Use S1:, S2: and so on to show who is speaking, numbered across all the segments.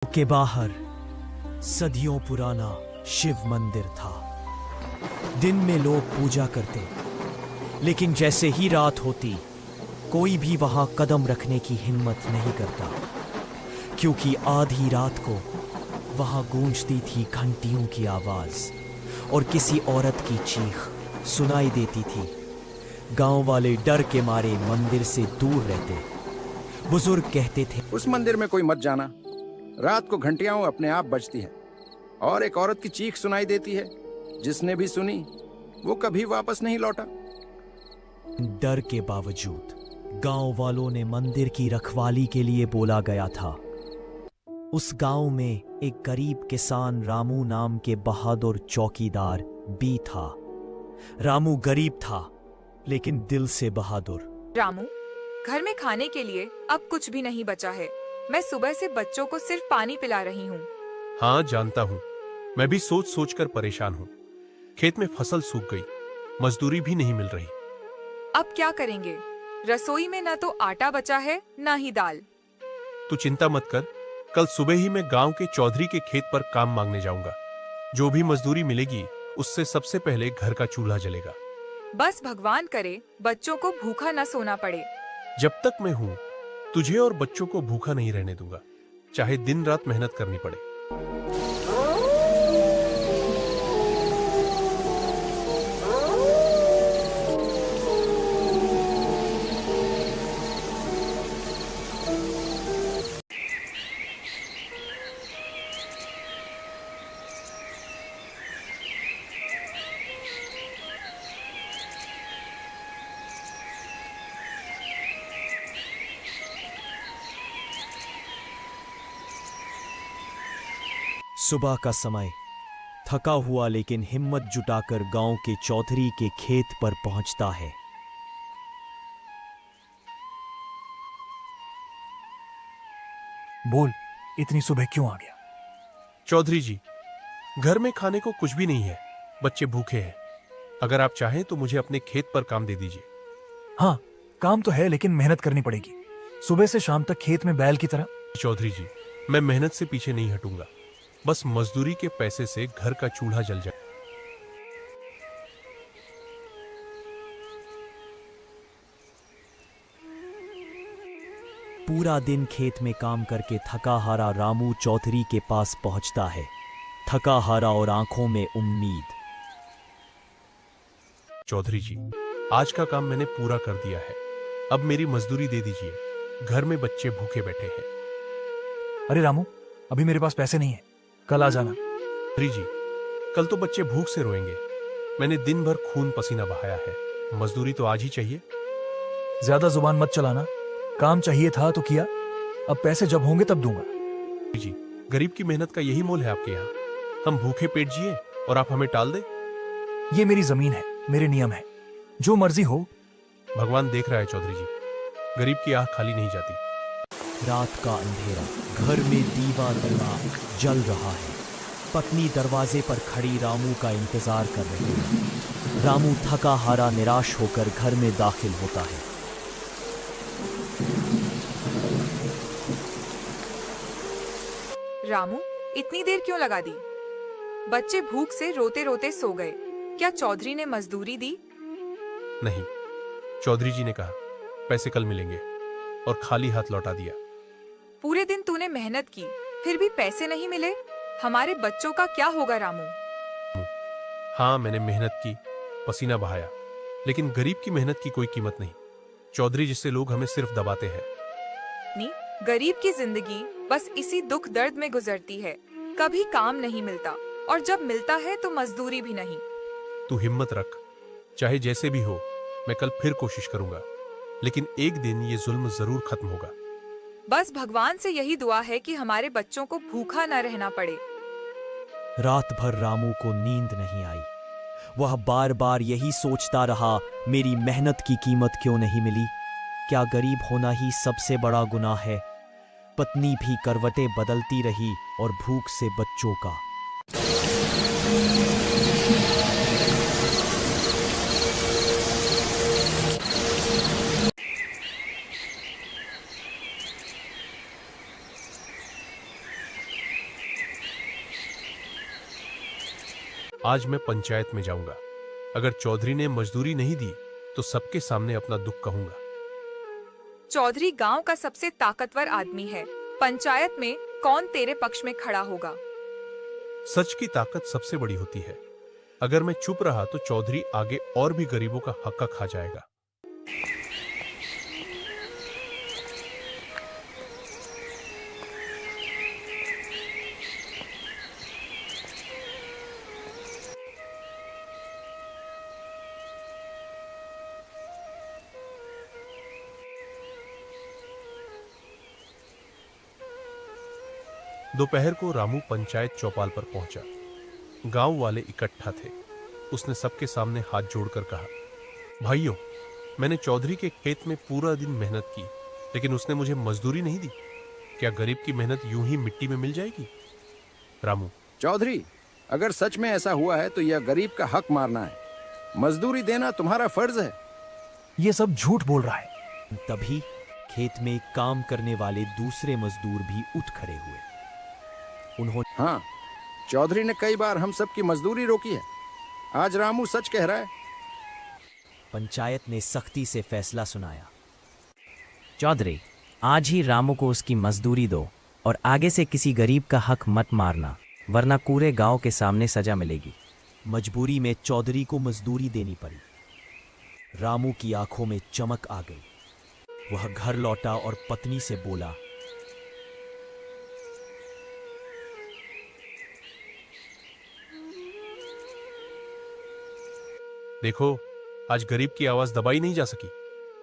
S1: के बाहर सदियों पुराना शिव मंदिर था। दिन में लोग पूजा करते, लेकिन जैसे ही रात होती कोई भी वहां कदम रखने की हिम्मत नहीं करता, क्योंकि आधी रात को वहां गूंजती थी घंटियों की आवाज और किसी औरत की चीख सुनाई देती थी। गांव वाले डर के मारे मंदिर से दूर रहते। बुजुर्ग कहते थे,
S2: उस मंदिर में कोई मत जाना, रात को घंटियां अपने आप बजती है और एक औरत की चीख सुनाई देती है। जिसने भी सुनी वो कभी वापस नहीं लौटा।
S1: डर के बावजूद गांव वालों ने मंदिर की रखवाली के लिए बोला गया था। उस गांव में एक गरीब किसान रामू नाम के बहादुर चौकीदार भी था। रामू गरीब था, लेकिन दिल से बहादुर।
S3: रामू, घर में खाने के लिए अब कुछ भी नहीं बचा है। मैं सुबह से बच्चों को सिर्फ पानी पिला रही हूँ।
S4: हाँ जानता हूँ, मैं भी सोच सोच कर परेशान हूँ। खेत में फसल सूख गई, मजदूरी भी नहीं मिल रही।
S3: अब क्या करेंगे? रसोई में न तो आटा बचा है न ही दाल।
S4: तू चिंता मत कर, कल सुबह ही मैं गांव के चौधरी के खेत पर काम मांगने जाऊंगा। जो भी मजदूरी मिलेगी उससे सबसे पहले घर का चूल्हा जलेगा।
S3: बस भगवान करे बच्चों को भूखा न सोना पड़े।
S4: जब तक मैं हूँ तुझे और बच्चों को भूखा नहीं रहने दूंगा, चाहे दिन रात मेहनत करनी पड़े।
S1: सुबह का समय थका हुआ लेकिन हिम्मत जुटाकर गांव के चौधरी के खेत पर पहुंचता है।
S5: बोल, इतनी सुबह क्यों आ गया?
S4: चौधरी जी, घर में खाने को कुछ भी नहीं है, बच्चे भूखे हैं। अगर आप चाहें तो मुझे अपने खेत पर काम दे दीजिए।
S5: हाँ, काम तो है लेकिन मेहनत करनी पड़ेगी। सुबह से शाम तक खेत में बैल की तरह।
S4: चौधरी जी, मैं मेहनत से पीछे नहीं हटूंगा, बस मजदूरी के पैसे से घर का चूल्हा जल जाए।
S1: पूरा दिन खेत में काम करके थका हारा रामू चौधरी के पास पहुंचता है, थका हारा और आंखों में उम्मीद।
S4: चौधरी जी, आज का काम मैंने पूरा कर दिया है, अब मेरी मजदूरी दे दीजिए, घर में बच्चे भूखे बैठे हैं।
S5: अरे रामू, अभी मेरे पास पैसे नहीं है, कल आ जाना।
S4: चौधरी जी, कल तो बच्चे भूख से रोएंगे। मैंने दिन भर खून पसीना बहाया है, मजदूरी तो आज ही चाहिए।
S5: ज्यादा जुबान मत चलाना, काम चाहिए था तो किया, अब पैसे जब होंगे तब दूंगा।
S4: जी, गरीब की मेहनत का यही मोल है आपके यहाँ। हम भूखे पेट जिए और आप हमें टाल दे।
S5: ये मेरी जमीन है, मेरे नियम है, जो मर्जी हो।
S4: भगवान देख रहा है चौधरी जी, गरीब की आह खाली नहीं जाती।
S1: रात का अंधेरा, घर में दीवा दिमाग जल रहा है। पत्नी दरवाजे पर खड़ी रामू का इंतजार कर रही है। रामू थका हारा निराश होकर घर में दाखिल होता है।
S3: रामू, इतनी देर क्यों लगा दी? बच्चे भूख से रोते रोते सो गए। क्या चौधरी ने मजदूरी दी?
S4: नहीं, चौधरी जी ने कहा पैसे कल मिलेंगे और खाली हाथ लौटा दिया।
S3: पूरे दिन तूने मेहनत की, फिर भी पैसे नहीं मिले। हमारे बच्चों का क्या होगा रामू?
S4: हाँ, मैंने मेहनत की, पसीना बहाया, लेकिन गरीब की मेहनत की कोई कीमत नहीं। चौधरी जिससे लोग हमें सिर्फ दबाते हैं।
S3: नहीं, गरीब की जिंदगी बस इसी दुख दर्द में गुजरती है। कभी काम नहीं मिलता और जब मिलता है तो मजदूरी भी नहीं।
S4: तू हिम्मत रख, चाहे जैसे भी हो, मैं कल फिर कोशिश करूंगा, लेकिन एक दिन ये जुल्म जरूर खत्म होगा।
S3: बस भगवान से यही दुआ है कि हमारे बच्चों को भूखा न रहना पड़े।
S1: रात भर रामू को नींद नहीं आई। वह बार बार यही सोचता रहा, मेरी मेहनत की कीमत क्यों नहीं मिली? क्या गरीब होना ही सबसे बड़ा गुनाह है? पत्नी भी करवटें बदलती रही और भूख से बच्चों का।
S4: आज मैं पंचायत में जाऊंगा। अगर चौधरी ने मजदूरी नहीं दी तो सबके सामने अपना दुख कहूंगा।
S3: चौधरी गांव का सबसे ताकतवर आदमी है। पंचायत में कौन तेरे पक्ष में खड़ा होगा?
S4: सच की ताकत सबसे बड़ी होती है। अगर मैं चुप रहा तो चौधरी आगे और भी गरीबों का हक खा जाएगा। दोपहर को रामू पंचायत चौपाल पर पहुंचा। गांव वाले इकट्ठा थे। उसने सबके सामने हाथ जोड़कर कहा, भाइयों, मैंने चौधरी के खेत में पूरा दिन मेहनत की, लेकिन उसने मुझे मजदूरी नहीं दी। क्या गरीब की मेहनत यूं ही मिट्टी में मिल जाएगी? रामू,
S2: चौधरी, अगर सच में ऐसा हुआ है तो यह गरीब का हक मारना है। मजदूरी देना तुम्हारा फर्ज है।
S5: ये सब झूठ बोल रहा है।
S1: तभी खेत में काम करने वाले दूसरे मजदूर भी उठ खड़े हुए। उन्होंने
S2: हाँ, चौधरी ने कई बार हम सब की मजदूरी रोकी है। आज रामू सच कह रहा है।
S1: पंचायत ने सख्ती से फैसला सुनाया।
S6: चौधरी, आज ही रामू को उसकी मजदूरी दो और आगे से किसी गरीब का हक मत मारना, वरना पूरे गांव के सामने सजा मिलेगी।
S1: मजबूरी में चौधरी को मजदूरी देनी पड़ी। रामू की आंखों में चमक आ गई। वह घर लौटा और पत्नी से बोला,
S4: देखो, आज गरीब की आवाज दबाई नहीं जा सकी।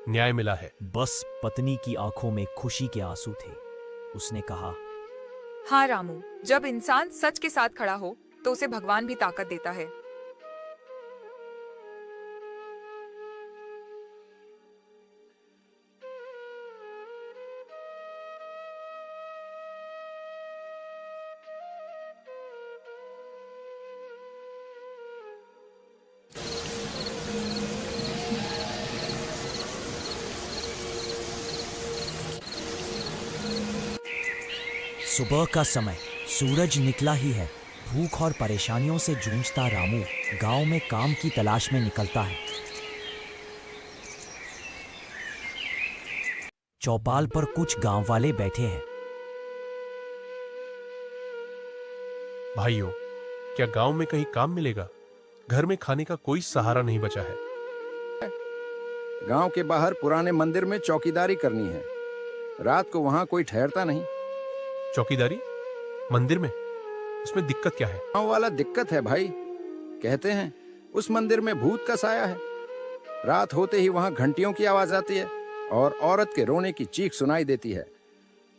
S4: न्याय मिला है।
S1: बस पत्नी की आंखों में खुशी के आंसू थे। उसने कहा,
S3: हाँ रामू, जब इंसान सच के साथ खड़ा हो तो उसे भगवान भी ताकत देता है।
S1: सुबह का समय, सूरज निकला ही है। भूख और परेशानियों से जूझता रामू गांव में काम की तलाश में निकलता है। चौपाल पर कुछ गांव वाले बैठे हैं।
S4: भाइयों, क्या गांव में कहीं काम मिलेगा? घर में खाने का कोई सहारा नहीं बचा है।
S2: गांव के बाहर पुराने मंदिर में चौकीदारी करनी है। रात को वहां कोई ठहरता नहीं।
S4: चौकीदारी मंदिर में? उसमें दिक्कत क्या है?
S2: गांव वाला दिक्कत है भाई। कहते हैं उस मंदिर में भूत का साया है। रात होते ही वहां घंटियों की आवाज आती है और औरत के रोने की चीख सुनाई देती है।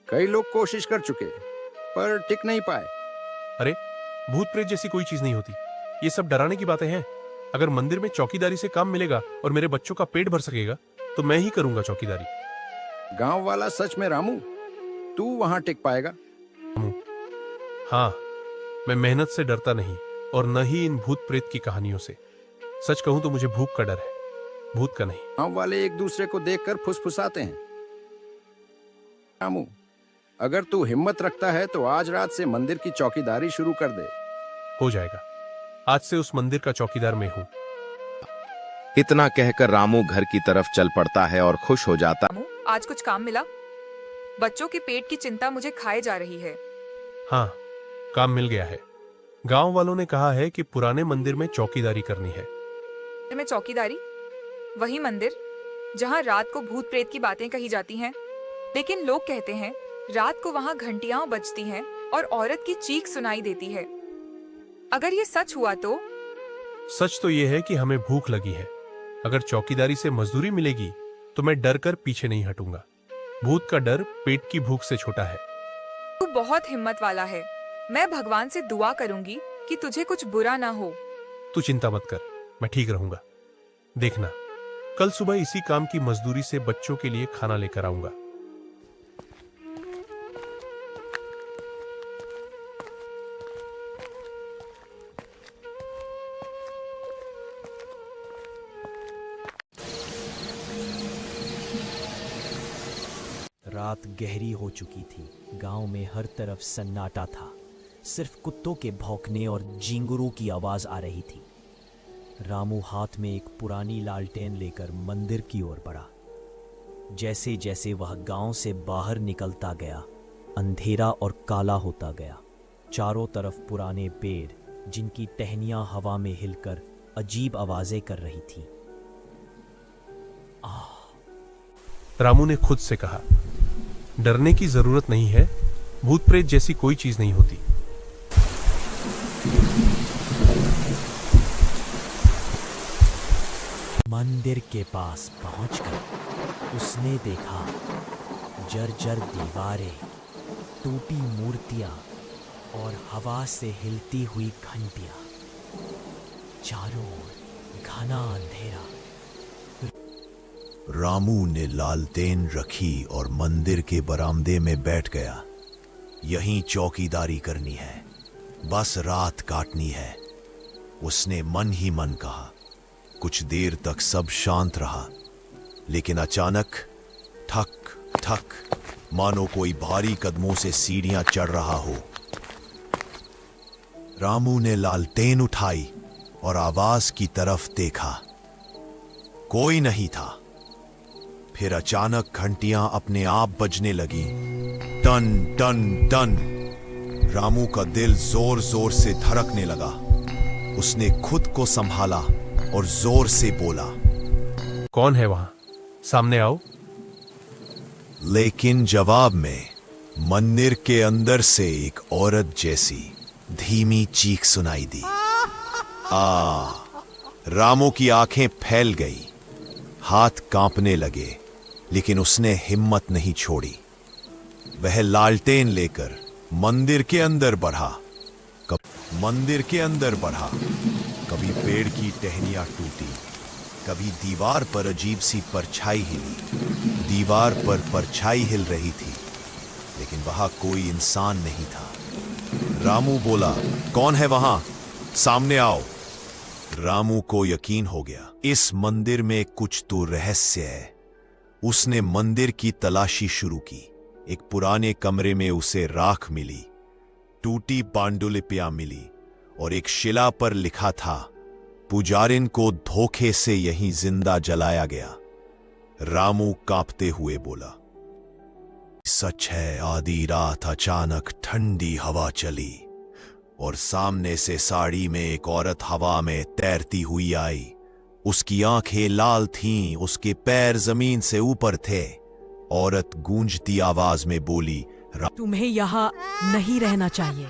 S2: कई लोग कोशिश कर चुके पर टिक नहीं पाए।
S4: अरे, भूत प्रेत जैसी कोई चीज नहीं होती। ये सब डराने की बातें हैं। अगर मंदिर में चौकीदारी से काम मिलेगा और मेरे बच्चों का पेट भर सकेगा तो मैं ही करूंगा चौकीदारी।
S2: गांव वाला सच में रामू, तू वहां टिक पाएगा?
S4: हाँ, मैं मेहनत से डरता नहीं और न ही इन भूत प्रेत की कहानियों से। सच कहूं तो मुझे भूख का डर है, भूत का नहीं।
S2: गांव वाले एक दूसरे को देखकर फुसफुसाते हैं। रामू, अगर तू हिम्मत रखता है तो आज रात से मंदिर की चौकीदारी शुरू कर दे।
S4: हो जाएगा। आज से उस मंदिर का चौकीदार मैं हूं।
S7: इतना कहकर रामू घर की तरफ चल पड़ता है और खुश हो जाता।
S3: रामू, आज कुछ काम मिला? बच्चों के पेट की चिंता मुझे खाए जा रही है।
S4: हाँ, काम मिल गया है। गांव वालों ने कहा है कि पुराने मंदिर में चौकीदारी करनी है।
S3: में चौकीदारी? वही मंदिर जहां रात को भूत प्रेत की बातें कही जाती हैं। लेकिन लोग कहते हैं रात को वहां घंटियां बजती हैं और औरत की चीख सुनाई देती है। अगर ये सच हुआ तो?
S4: सच तो यह है कि हमें भूख लगी है। अगर चौकीदारी से मजदूरी मिलेगी तो मैं डर कर पीछे नहीं हटूंगा। भूत का डर पेट की भूख से छोटा है।
S3: तू बहुत हिम्मत वाला है। मैं भगवान से दुआ करूंगी कि तुझे कुछ बुरा ना हो।
S4: तू चिंता मत कर, मैं ठीक रहूंगा। देखना, कल सुबह इसी काम की मजदूरी से बच्चों के लिए खाना लेकर आऊंगा।
S1: रात गहरी हो चुकी थी। गांव में हर तरफ सन्नाटा था। सिर्फ कुत्तों के भौंकने और झींगुरों की आवाज आ रही थी। रामू हाथ में एक पुरानी लालटेन लेकर मंदिर की ओर बढ़ा। जैसे जैसे वह गांव से बाहर निकलता गया, अंधेरा और काला होता गया। चारों तरफ पुराने पेड़, जिनकी टहनियां हवा में हिलकर अजीब आवाजें कर रही थी।
S4: रामू ने खुद से कहा, डरने की जरूरत नहीं है, भूत प्रेत जैसी कोई चीज नहीं होती।
S1: मंदिर के पास पहुंचकर उसने देखा जर्जर दीवारें, टूटी मूर्तियां और हवा से हिलती हुई घंटियां। चारों ओर घना अंधेरा।
S8: रामू ने लालटेन रखी और मंदिर के बरामदे में बैठ गया। यहीं चौकीदारी करनी है, बस रात काटनी है, उसने मन ही मन कहा। कुछ देर तक सब शांत रहा, लेकिन अचानक ठक ठक, मानो कोई भारी कदमों से सीढ़ियां चढ़ रहा हो। रामू ने लालटेन उठाई और आवाज की तरफ देखा। कोई नहीं था। फिर अचानक घंटियां अपने आप बजने लगी, टन टन टन। रामू का दिल जोर जोर से धड़कने लगा। उसने खुद को संभाला और जोर से बोला,
S4: कौन है वहां? सामने आओ।
S8: लेकिन जवाब में मंदिर के अंदर से एक औरत जैसी धीमी चीख सुनाई दी। रामू की आंखें फैल गई, हाथ कांपने लगे, लेकिन उसने हिम्मत नहीं छोड़ी। वह लालटेन लेकर मंदिर के अंदर बढ़ा। कभी पेड़ की टहनियां टूटी, कभी दीवार पर अजीब सी परछाई हिली। दीवार पर परछाई हिल रही थी, लेकिन वहां कोई इंसान नहीं था। रामू बोला, कौन है वहां? सामने आओ। रामू को यकीन हो गया, इस मंदिर में कुछ तो रहस्य है। उसने मंदिर की तलाशी शुरू की। एक पुराने कमरे में उसे राख मिली, टूटी पांडुलिपियां मिली और एक शिला पर लिखा था, पुजारिन को धोखे से यहीं जिंदा जलाया गया। रामू कांपते हुए बोला, सच है। आधी रात अचानक ठंडी हवा चली और सामने से साड़ी में एक औरत हवा में तैरती हुई आई। उसकी आंखें लाल थीं, उसके पैर जमीन से ऊपर थे। औरत गूंजती आवाज में बोली,
S9: तुम्हें यहाँ नहीं रहना चाहिए,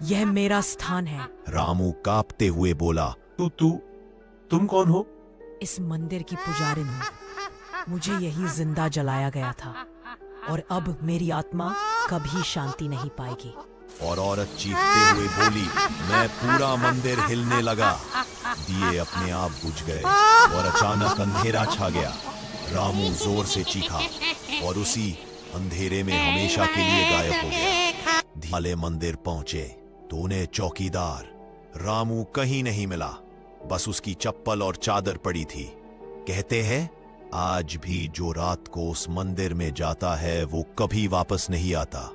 S9: यह मेरा स्थान है।
S8: रामू कांपते हुए बोला,
S4: तुम कौन हो?
S9: इस मंदिर की पुजारिन हूँ। मुझे यही जिंदा जलाया गया था और अब मेरी आत्मा कभी शांति नहीं पाएगी।
S8: और औरत चीखते हुए बोली, मैं पूरा मंदिर हिलने लगा। दिए अपने आप बुझ गए और अचानक अंधेरा छा गया। रामू जोर से चीखा और उसी अंधेरे में हमेशा के लिए गायब हो गया। धीरे मंदिर पहुंचे तो उन्हें चौकीदार रामू कहीं नहीं मिला, बस उसकी चप्पल और चादर पड़ी थी। कहते हैं, आज भी जो रात को उस मंदिर में जाता है वो कभी वापस नहीं आता।